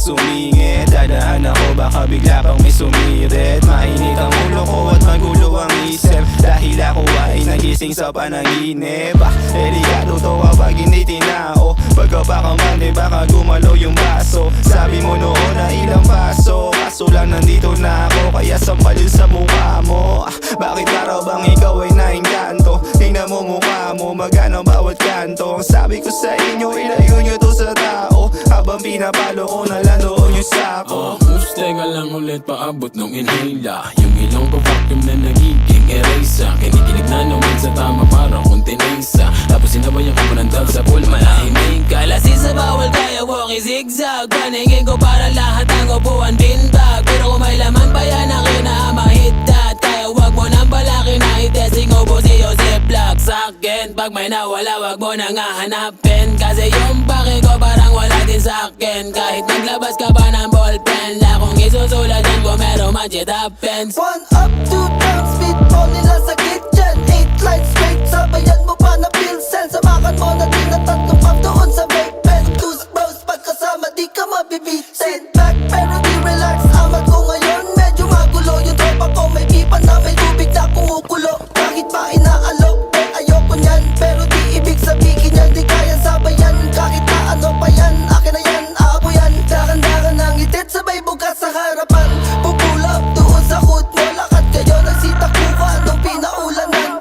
sumingit. Dadaan ako, baka bigla pang may sumirit. Mainit ang ulo ko at magulo ang isip, dahil ako ay nagising sa panaginip. Delikado to kapag hindi tinao, pagkapakamali baka gumalaw yung baso. Sabi mo noon na ilang paso, kaso lang nandito na ako, kaya sampalin sa mukha mo. Bakit para bang ikaw ay naingganto? Tingnan mo mukha mo, magana bawat kanto. Ang sabi ko sa inyo, ilayo nyo to sa tao, habang pinapalo ko na lang doon yung sako. Moves, teka lang ulit, paabot nung inhila. Yung ilong ko vacuum na nagiging erasa. Kinikinig na naman sa tama parang kontinensa. Tapos sinabayan ko ng dog sa pool, malahimik. Kalasin sa bawal kaya walking zigzag. Paningin ko para lahat ang upuan beanbag. Pero kung may laman pa yan ang kinamahit that, kaya wag mo nang balaki na itesting ubo si Joseph Black. Sa'kin, pag may nawala wag mo nang hahanapin, kasi yung pake ko parang wala din sa'kin. Kahit naglabas ka pa ng ballpen, lakong isusulat yan kung meron man shit happens. 1 up, 2 down, speedball nila sa kitchen. 8 lines straight, sabayan mo pa na pilsen. Samakan mo na din na tatlong pop doon sa vape pen. 2 spouse, pagkasama di ka mabibitin. Sit back pero di relax, amat ko ngayon medyo magulo. Yung tropa ko may pipa na may tubig na kumukulo. Kahit pa inaalok, ayoko nyan, pero di ibig sabihin yan di kaya sabayan. Kahit na ano pa yan, akin na yan, aabo yan. Dakan-dakan ng itit, sabay bukas sa harapan. Pupulap doon sa hood mo, lakad kayo nagsitakuhan nung pinaulanan.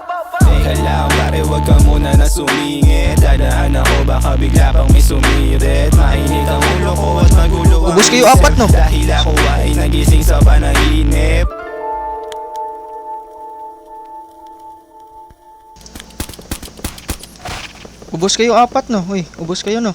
Teka lang pare, wag ka muna na sumingit. Dadaan ako, baka bigla pang may sumirit. Mainit ang ulo ko at magulo ang Ubus kayo isip, apat, no? dahil ako ay nagising sa panaginip. Ubos kayo apat, no? Uy, ubos kayo, no?